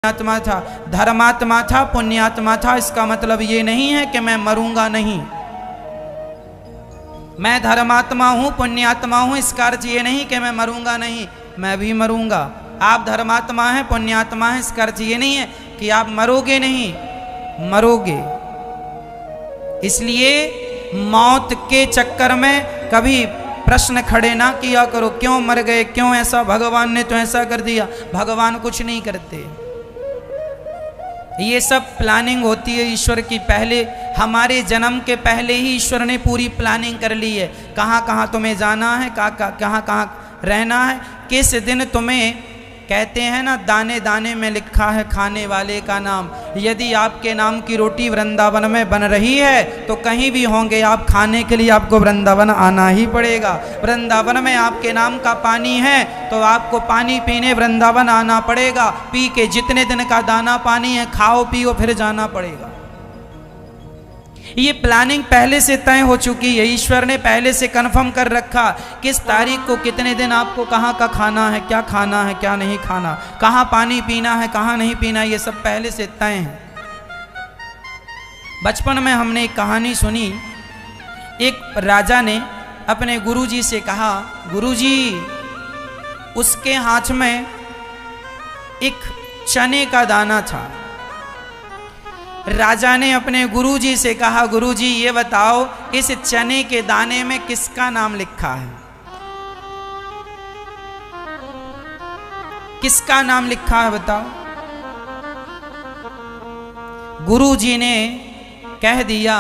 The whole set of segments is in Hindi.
आत्मा था, धर्मात्मा था, पुण्यात्मा था। इसका मतलब ये नहीं है कि मैं मरूंगा नहीं। मैं धर्मात्मा हूं, पुण्यात्मा हूं, इसका अर्थ ये नहीं कि मैं मरूंगा नहीं, मैं भी मरूंगा। आप धर्मात्मा हैं, पुण्यात्मा हैं, इसका अर्थ ये नहीं है कि आप मरोगे नहीं, मरोगे। इसलिए मौत के चक्कर में कभी प्रश्न खड़े ना किया करो, क्यों मर गए, क्यों ऐसा, भगवान ने तो ऐसा कर दिया। भगवान कुछ नहीं करते, ये सब प्लानिंग होती है ईश्वर की। पहले हमारे जन्म के पहले ही ईश्वर ने पूरी प्लानिंग कर ली है। कहाँ कहाँ तुम्हें जाना है, कहाँ कहाँ रहना है, किस दिन तुम्हें, कहते हैं ना, दाने दाने में लिखा है खाने वाले का नाम। यदि आपके नाम की रोटी वृंदावन में बन रही है तो कहीं भी होंगे आप, खाने के लिए आपको वृंदावन आना ही पड़ेगा। वृंदावन में आपके नाम का पानी है तो आपको पानी पीने वृंदावन आना पड़ेगा। पी के जितने दिन का दाना पानी है खाओ पियो, फिर जाना पड़ेगा। ये प्लानिंग पहले से तय हो चुकी है। ईश्वर ने पहले से कंफर्म कर रखा किस तारीख को कितने दिन आपको कहाँ का खाना है, क्या नहीं खाना, कहाँ पानी पीना है, कहाँ नहीं पीना, ये सब पहले से तय है। बचपन में हमने एक कहानी सुनी। एक राजा ने अपने गुरुजी से कहा, गुरुजी, उसके हाथ में एक चने का दाना था। राजा ने अपने गुरुजी से कहा, गुरुजी ये बताओ इस चने के दाने में किसका नाम लिखा है, किसका नाम लिखा है बताओ। गुरुजी ने कह दिया,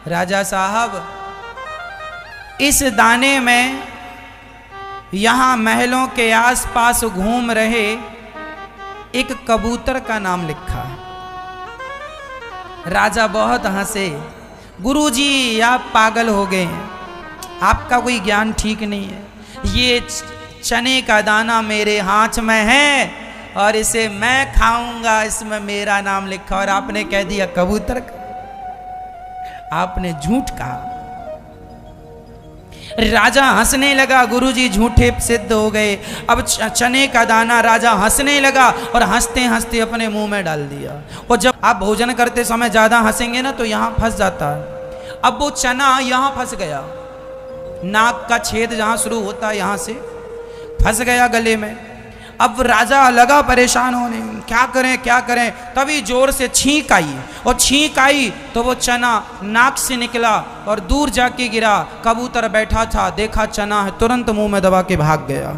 राजा साहब इस दाने में यहां महलों के आसपास घूम रहे एक कबूतर का नाम लिखा है। राजा बहुत हंसे, गुरुजी आप पागल हो गए हैं, आपका कोई ज्ञान ठीक नहीं है। ये चने का दाना मेरे हाथ में है और इसे मैं खाऊंगा, इसमें मेरा नाम लिखा, और आपने कह दिया कबूतर का। आपने झूठ कहा। राजा हंसने लगा, गुरुजी झूठे सिद्ध हो गए। अब चने का दाना राजा हंसने लगा और हंसते हंसते अपने मुंह में डाल दिया। और जब आप भोजन करते समय ज्यादा हंसेंगे ना तो यहां फंस जाता है। अब वो चना यहां फंस गया, नाक का छेद जहां शुरू होता है यहां से फंस गया गले में। अब राजा लगा परेशान होने, क्या करें। तभी जोर से छींक आई, और छींक आई तो वो चना नाक से निकला और दूर जाके गिरा। कबूतर बैठा था, देखा चना है, तुरंत मुंह में दबा के भाग गया।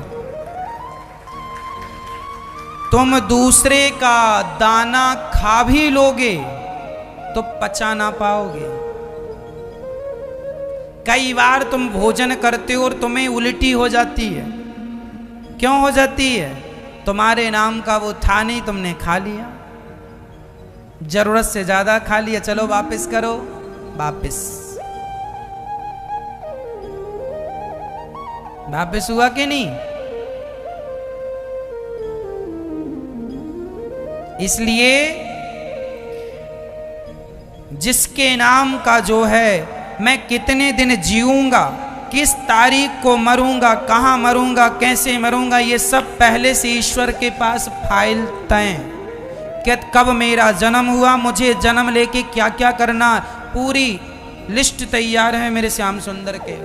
तुम दूसरे का दाना खा भी लोगे तो पचा ना पाओगे। कई बार तुम भोजन करते हो और तुम्हें उल्टी हो जाती है। क्यों हो जाती है? तुम्हारे नाम का वो था नहीं, तुमने खा लिया, जरूरत से ज्यादा खा लिया। चलो वापस करो, वापस हुआ कि नहीं? इसलिए जिसके नाम का जो है, मैं कितने दिन जीऊंगा, किस तारीख को मरूंगा, कहां मरूंगा, कैसे मरूंगा, ये सब पहले से ईश्वर के पास फाइल तय। कि कब मेरा जन्म हुआ, मुझे जन्म लेके क्या क्या करना, पूरी लिस्ट तैयार है मेरे श्याम सुंदर के।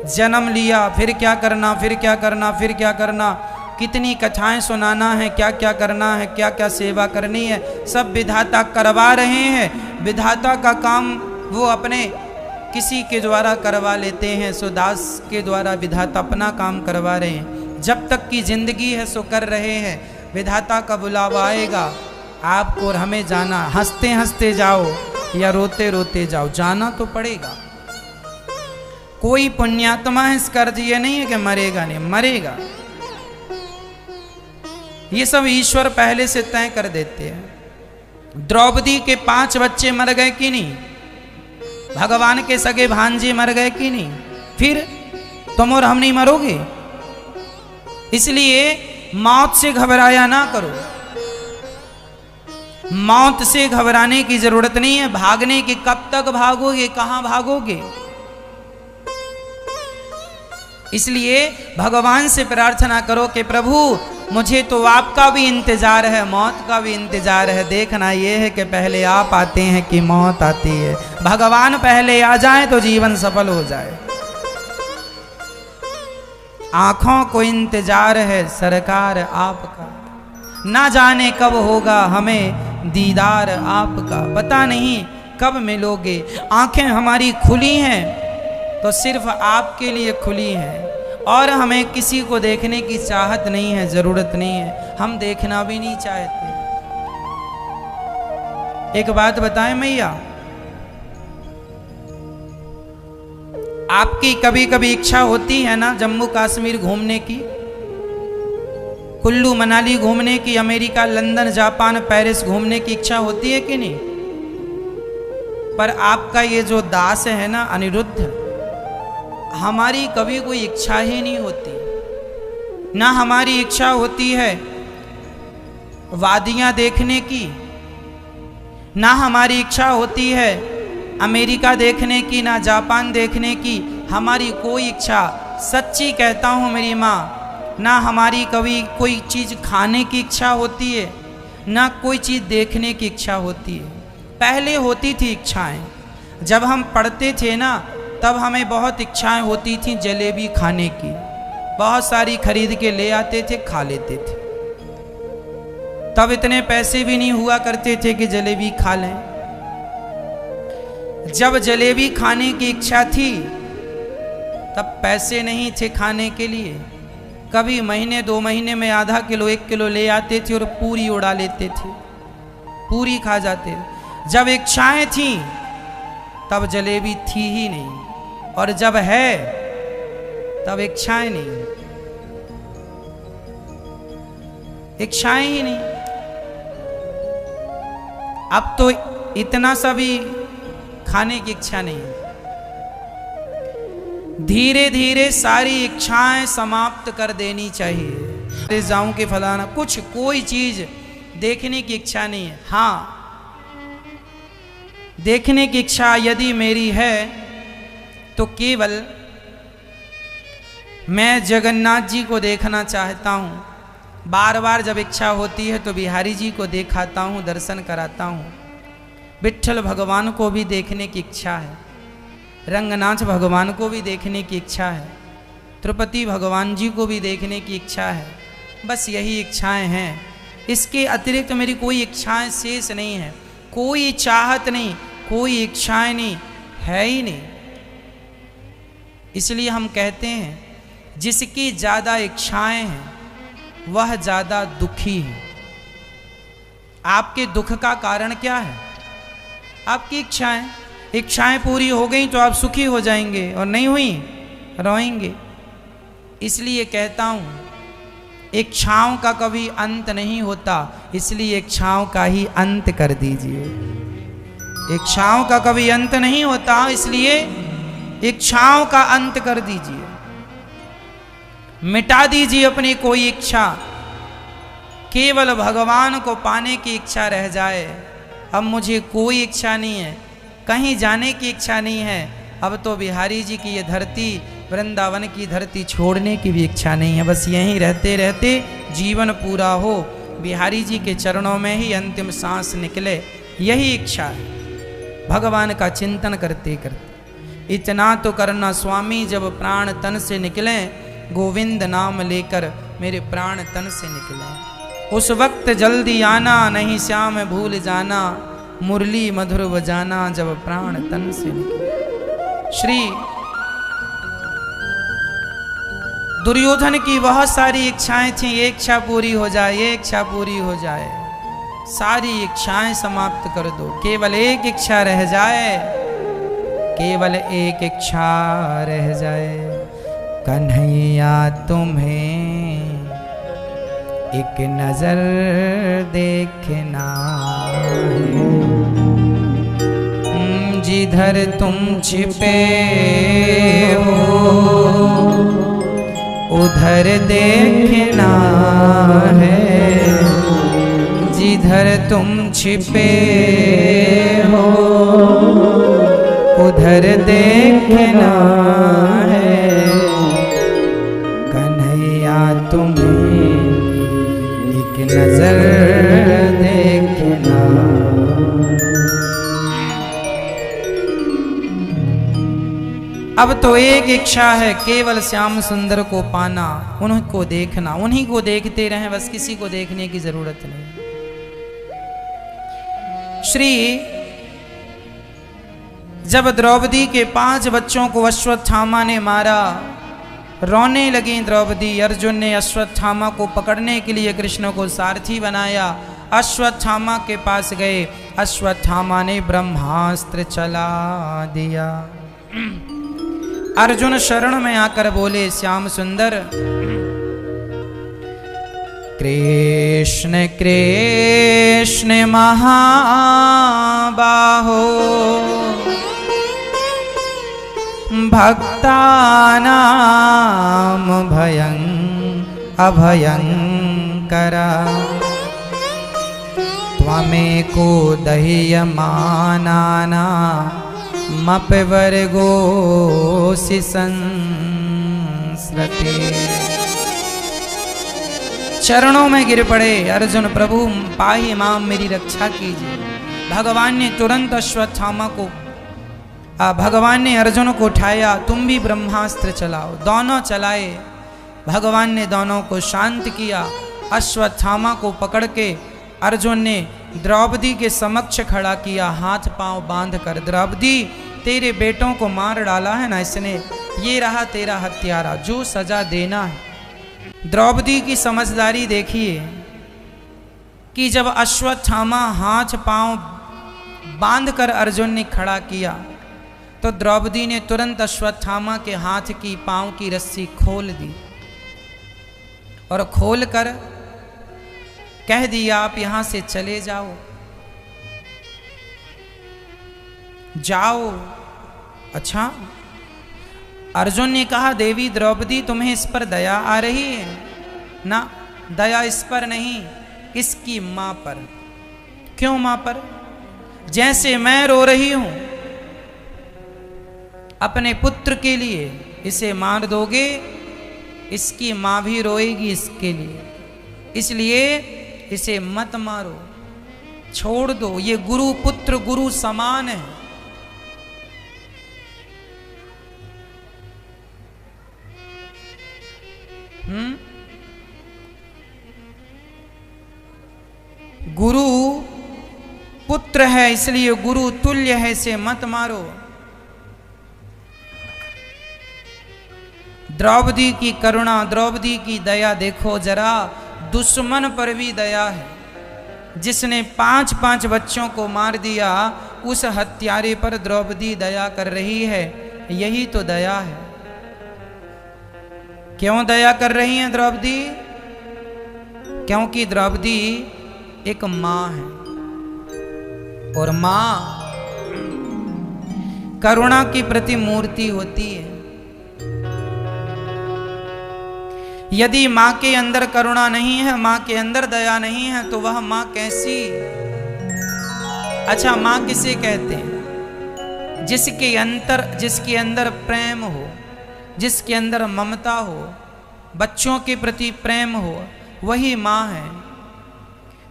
जन्म लिया, फिर क्या करना, फिर क्या करना, फिर क्या करना, कितनी कथाएं सुनाना है, क्या क्या करना है, क्या क्या सेवा करनी है, सब विधाता करवा रहे हैं। विधाता का काम वो अपने किसी के द्वारा करवा लेते हैं, सो दास के द्वारा विधाता अपना काम करवा रहे हैं। जब तक की जिंदगी है सो कर रहे हैं। विधाता का बुलावा आएगा, आपको और हमें जाना, हंसते हंसते जाओ या रोते रोते जाओ, जाना तो पड़ेगा। कोई पुण्यात्मा है इसका अर्थ ये नहीं है कि मरेगा नहीं, मरेगा। ये सब ईश्वर पहले से तय कर देते हैं। द्रौपदी के 5 बच्चे मर गए कि नहीं? भगवान के सगे भांजे मर गए कि नहीं? फिर तुम और हम नहीं मरोगे? इसलिए मौत से घबराया ना करो। मौत से घबराने की जरूरत नहीं है। भागने की, कब तक भागोगे, कहां भागोगे? इसलिए भगवान से प्रार्थना करो कि प्रभु मुझे तो आपका भी इंतजार है, मौत का भी इंतजार है। देखना ये है कि पहले आप आते हैं कि मौत आती है। भगवान पहले आ जाए तो जीवन सफल हो जाए। आंखों को इंतजार है सरकार आपका, ना जाने कब होगा हमें दीदार आपका। पता नहीं कब मिलोगे। आंखें हमारी खुली हैं तो सिर्फ आपके लिए खुली हैं, और हमें किसी को देखने की चाहत नहीं है, जरूरत नहीं है, हम देखना भी नहीं चाहते। एक बात बताएं मैया, आपकी कभी कभी इच्छा होती है ना जम्मू कश्मीर घूमने की, कुल्लू मनाली घूमने की, अमेरिका, लंदन, जापान, पेरिस घूमने की इच्छा होती है कि नहीं? पर आपका ये जो दास है ना अनिरुद्ध, हमारी कभी कोई इच्छा ही नहीं होती। ना हमारी इच्छा होती है वादियां देखने की, ना हमारी इच्छा होती है अमेरिका देखने की, ना जापान देखने की। हमारी कोई इच्छा, सच्ची कहता हूँ मेरी माँ, ना हमारी कभी कोई चीज़ खाने की इच्छा होती है, ना कोई चीज़ देखने की इच्छा होती है। पहले होती थी इच्छाएं, जब हम पढ़ते थे ना तब हमें बहुत इच्छाएं होती थी जलेबी खाने की, बहुत सारी खरीद के ले आते थे, खा लेते थे। तब इतने पैसे भी नहीं हुआ करते थे कि जलेबी खा लें। जब जलेबी खाने की इच्छा थी तब पैसे नहीं थे खाने के लिए। कभी महीने 2 महीने में आधा किलो 1 किलो ले आते थे और पूरी उड़ा लेते थे, पूरी खा जाते। जब इच्छाएं थी तब जलेबी थी ही नहीं, और जब है तब इच्छाएं नहीं, इच्छाएं ही नहीं। अब तो इतना सा भी खाने की इच्छा नहीं। धीरे धीरे सारी इच्छाएं समाप्त कर देनी चाहिए। जाऊं कि फलाना कुछ, कोई चीज देखने की इच्छा नहीं है। हाँ, देखने की इच्छा यदि मेरी है तो केवल मैं जगन्नाथ जी को देखना चाहता हूँ। बार बार जब इच्छा होती है तो बिहारी जी को दिखाता हूँ, दर्शन कराता हूँ। विट्ठल भगवान को भी देखने की इच्छा है, रंगनाथ भगवान को भी देखने की इच्छा है, तिरुपति भगवान जी को भी देखने की इच्छा है। बस यही इच्छाएं हैं, इसके अतिरिक्त मेरी कोई इच्छाएं शेष नहीं है। कोई चाहत नहीं, कोई इच्छाएं नहीं, है ही नहीं। इसलिए हम कहते हैं जिसकी ज़्यादा इच्छाएं हैं वह ज़्यादा दुखी है। आपके दुख का कारण क्या है? आपकी इच्छाएं। इच्छाएं पूरी हो गई तो आप सुखी हो जाएंगे, और नहीं हुई रोएंगे। इसलिए कहता हूँ इच्छाओं का कभी अंत नहीं होता, इसलिए इच्छाओं का ही अंत कर दीजिए। इच्छाओं का कभी अंत नहीं होता, इसलिए इच्छाओं का अंत कर दीजिए। मिटा दीजिए अपनी कोई इच्छा, केवल भगवान को पाने की इच्छा रह जाए। अब मुझे कोई इच्छा नहीं है, कहीं जाने की इच्छा नहीं है। अब तो बिहारी जी की ये धरती, वृंदावन की धरती छोड़ने की भी इच्छा नहीं है। बस यहीं रहते रहते जीवन पूरा हो, बिहारी जी के चरणों में ही अंतिम सांस निकले, यही इच्छा है। भगवान का चिंतन करते करते इतना तो करना स्वामी, जब प्राण तन से निकले, गोविंद नाम लेकर मेरे प्राण तन से निकले। उस वक्त जल्दी आना, नहीं श्याम भूल जाना, मुरली मधुर बजाना, जब प्राण तन से निकले। श्री दुर्योधन की बहुत सारी इच्छाएं थी, ये इच्छा पूरी हो जाए, ये इच्छा पूरी हो जाए। सारी इच्छाएं समाप्त कर दो, केवल एक इच्छा रह जाए, केवल एक इच्छा रह जाए। कन्हैया तुम्हें एक नजर देखना है, जिधर तुम छिपे हो उधर देखना है, जिधर तुम छिपे हो उधर देखना है। कन्हैया तुम्हें अब तो एक इच्छा है, केवल श्याम सुंदर को पाना, उन्हीं को देखना, उन्हीं को देखते रहें, बस किसी को देखने की जरूरत नहीं। श्री जब द्रौपदी के 5 बच्चों को अश्वत्थामा ने मारा, रोने लगी द्रौपदी। अर्जुन ने अश्वत्थामा को पकड़ने के लिए कृष्ण को सारथी बनाया। अश्वत्थामा के पास गए, अश्वत्थामा ने ब्रह्मास्त्र चला दिया। अर्जुन शरण में आकर बोले, श्याम सुंदर, कृष्ण कृष्ण महाबाहो भक्तानां भयं अभयंकरा त्वमेको दह्यमानानामपि वर्गोऽसि संस्रते। चरणों में गिर पड़े अर्जुन, प्रभु पाहि माम, मेरी रक्षा कीजिए। भगवान ने तुरंत अश्वत्थामा को, भगवान ने अर्जुन को उठाया, तुम भी ब्रह्मास्त्र चलाओ। दोनों चलाए, भगवान ने दोनों को शांत किया। अश्वत्थामा को पकड़ के अर्जुन ने द्रौपदी के समक्ष खड़ा किया, हाथ पांव बांध कर। द्रौपदी, तेरे बेटों को मार डाला है ना इसने, ये रहा तेरा हत्यारा, जो सजा देना है। द्रौपदी की समझदारी देखिए कि जब अश्वत्थामा हाथ पांव बांध कर अर्जुन ने खड़ा किया, तो द्रौपदी ने तुरंत अश्वत्थामा के हाथ की पांव की रस्सी खोल दी और खोलकर कह दिया, आप यहां से चले जाओ, जाओ। अच्छा, अर्जुन ने कहा, देवी द्रौपदी, तुम्हें इस पर दया आ रही है ना? दया इस पर नहीं, इसकी मां पर। क्यों मां पर? जैसे मैं रो रही हूं अपने पुत्र के लिए, इसे मार दोगे, इसकी मां भी रोएगी इसके लिए, इसलिए इसे मत मारो, छोड़ दो। ये गुरु पुत्र गुरु समान है। गुरु पुत्र है, इसलिए गुरु तुल्य है, इसे मत मारो। द्रौपदी की करुणा, द्रौपदी की दया देखो जरा, दुश्मन पर भी दया है। जिसने 5 बच्चों को मार दिया, उस हत्यारे पर द्रौपदी दया कर रही है। यही तो दया है। क्यों दया कर रही हैं द्रौपदी? क्योंकि द्रौपदी एक मां है, और मां करुणा की प्रतिमूर्ति होती है। यदि मां के अंदर करुणा नहीं है, मां के अंदर दया नहीं है, तो वह मां कैसी? अच्छा, मां किसे कहते हैं? जिसके अंदर प्रेम हो, जिसके अंदर ममता हो, बच्चों के प्रति प्रेम हो, वही मां है।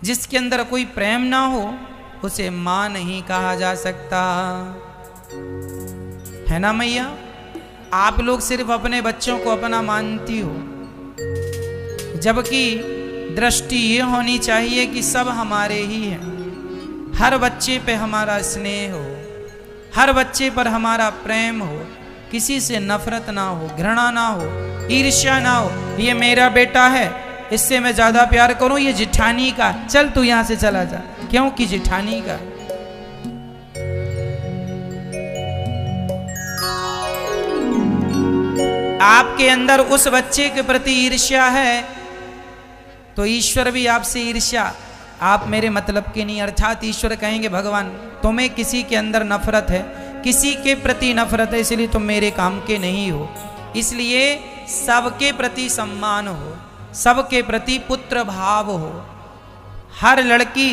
जिसके अंदर कोई प्रेम ना हो, उसे मां नहीं कहा जा सकता, है ना मैया? आप लोग सिर्फ अपने बच्चों को अपना मानती हो, जबकि दृष्टि ये होनी चाहिए कि सब हमारे ही हैं। हर बच्चे पे हमारा स्नेह हो, हर बच्चे पर हमारा प्रेम हो, किसी से नफरत ना हो, घृणा ना हो, ईर्ष्या ना हो। ये मेरा बेटा है, इससे मैं ज्यादा प्यार करूं, ये जिठानी का, चल तू यहां से चला जा, क्योंकि जिठानी का। आपके अंदर उस बच्चे के प्रति ईर्ष्या है, तो ईश्वर भी आपसे ईर्ष्या, आप मेरे मतलब के नहीं। अर्थात ईश्वर कहेंगे, भगवान तुम्हें किसी के अंदर नफरत है, किसी के प्रति नफरत है, इसलिए तुम मेरे काम के नहीं हो। इसलिए सबके प्रति सम्मान हो, सबके प्रति पुत्र भाव हो। हर लड़की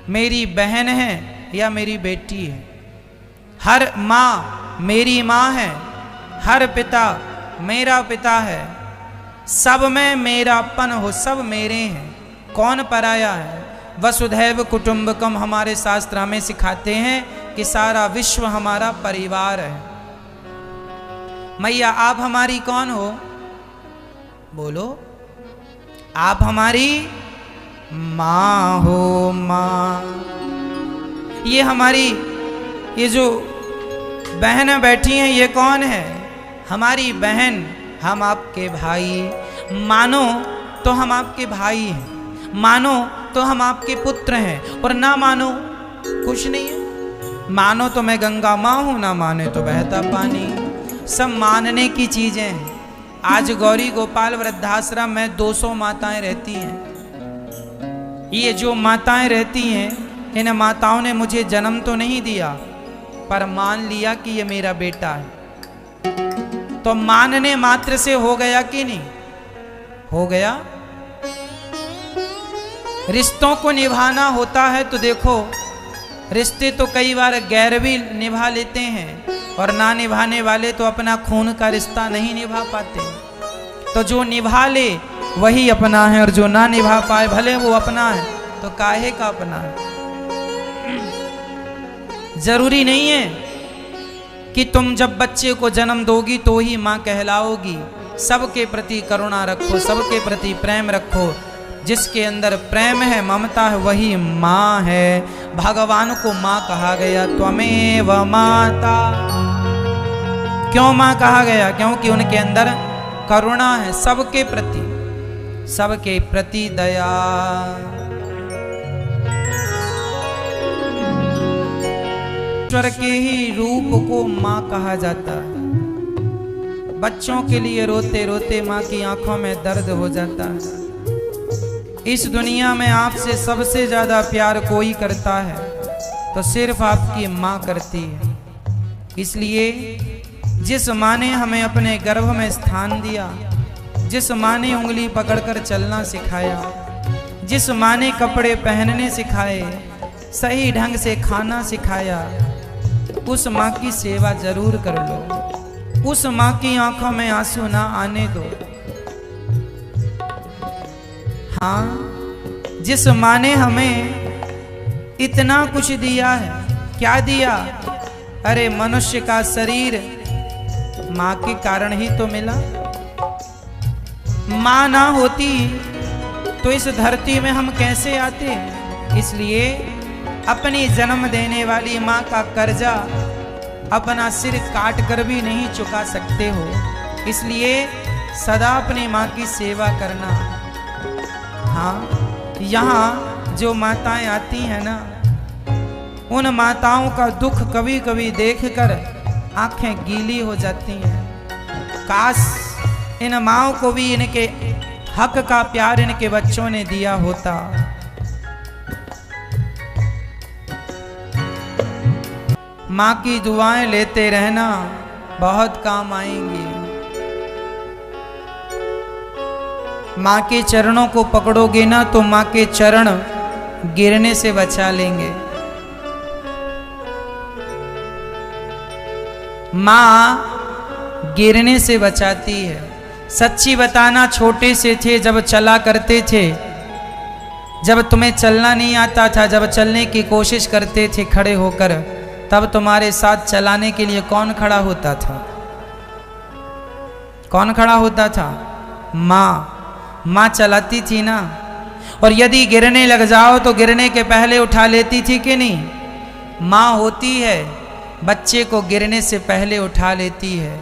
मेरी बहन है या मेरी बेटी है, हर माँ मेरी माँ है, हर पिता मेरा पिता है, सब में मेरापन हो, सब मेरे हैं, कौन पराया है। वसुधैव कुटुंबकम हमारे शास्त्र हमें सिखाते हैं कि सारा विश्व हमारा परिवार है। मैया आप हमारी कौन हो? बोलो। आप हमारी माँ हो। माँ, ये हमारी ये जो बहन बैठी हैं ये कौन है? हमारी बहन। हम आपके भाई। मानो तो हम आपके भाई हैं, मानो तो हम आपके पुत्र हैं, और ना मानो कुछ नहीं है। मानो तो मैं गंगा माँ हूं, ना माने तो बहता पानी। सब मानने की चीजें हैं। आज गौरी गोपाल वृद्धाश्रम में 200 माताएं रहती हैं। ये जो माताएं रहती हैं, इन माताओं ने मुझे जन्म तो नहीं दिया, पर मान लिया कि ये मेरा बेटा है। तो मानने मात्र से हो गया कि नहीं हो गया? रिश्तों को निभाना होता है तो देखो, रिश्ते तो कई बार गैर भी निभा लेते हैं, और ना निभाने वाले तो अपना खून का रिश्ता नहीं निभा पाते। तो जो निभा ले वही अपना है, और जो ना निभा पाए भले वो अपना है तो काहे का अपना है। जरूरी नहीं है कि तुम जब बच्चे को जन्म दोगी तो ही माँ कहलाओगी। सबके प्रति करुणा रखो, सबके प्रति प्रेम रखो। जिसके अंदर प्रेम है, ममता है, वही माँ है। भगवान को माँ कहा गया, त्वमेव माता। क्यों माँ कहा गया? क्योंकि उनके अंदर करुणा है, सबके प्रति दया। ईश्वर के ही रूप को माँ कहा जाता है। बच्चों के लिए रोते रोते माँ की आंखों में दर्द हो जाता है। इस दुनिया में आपसे सबसे ज्यादा प्यार कोई करता है तो सिर्फ आपकी माँ करती है। इसलिए जिस माँ ने हमें अपने गर्भ में स्थान दिया, जिस माँ ने उंगली पकड़कर चलना सिखाया, जिस माँ ने कपड़े पहनने सिखाए, सही ढंग से खाना सिखाया, उस माँ की सेवा जरूर कर लो। उस माँ की आंखों में आंसू ना आने दो। हाँ, जिस माँ ने हमें इतना कुछ दिया है, क्या दिया? अरे मनुष्य का शरीर माँ के कारण ही तो मिला। माँ ना होती तो इस धरती में हम कैसे आते? इसलिए अपनी जन्म देने वाली माँ का कर्जा अपना सिर काट कर भी नहीं चुका सकते हो। इसलिए सदा अपनी माँ की सेवा करना। हाँ, यहाँ जो माताएं आती हैं ना, उन माताओं का दुख कभी कभी देखकर आंखें गीली हो जाती हैं। काश इन माँओं को भी इनके हक का प्यार इनके बच्चों ने दिया होता। माँ की दुआएं लेते रहना, बहुत काम आएंगी। माँ के चरणों को पकड़ोगे ना तो माँ के चरण गिरने से बचा लेंगे। माँ गिरने से बचाती है। सच्ची बताना, छोटे से थे जब चला करते थे, जब तुम्हें चलना नहीं आता था, जब चलने की कोशिश करते थे खड़े होकर, तब तुम्हारे साथ चलाने के लिए कौन खड़ा होता था? कौन खड़ा होता था? माँ चलाती थी ना। और यदि गिरने लग जाओ तो गिरने के पहले उठा लेती थी कि नहीं? माँ होती है, बच्चे को गिरने से पहले उठा लेती है।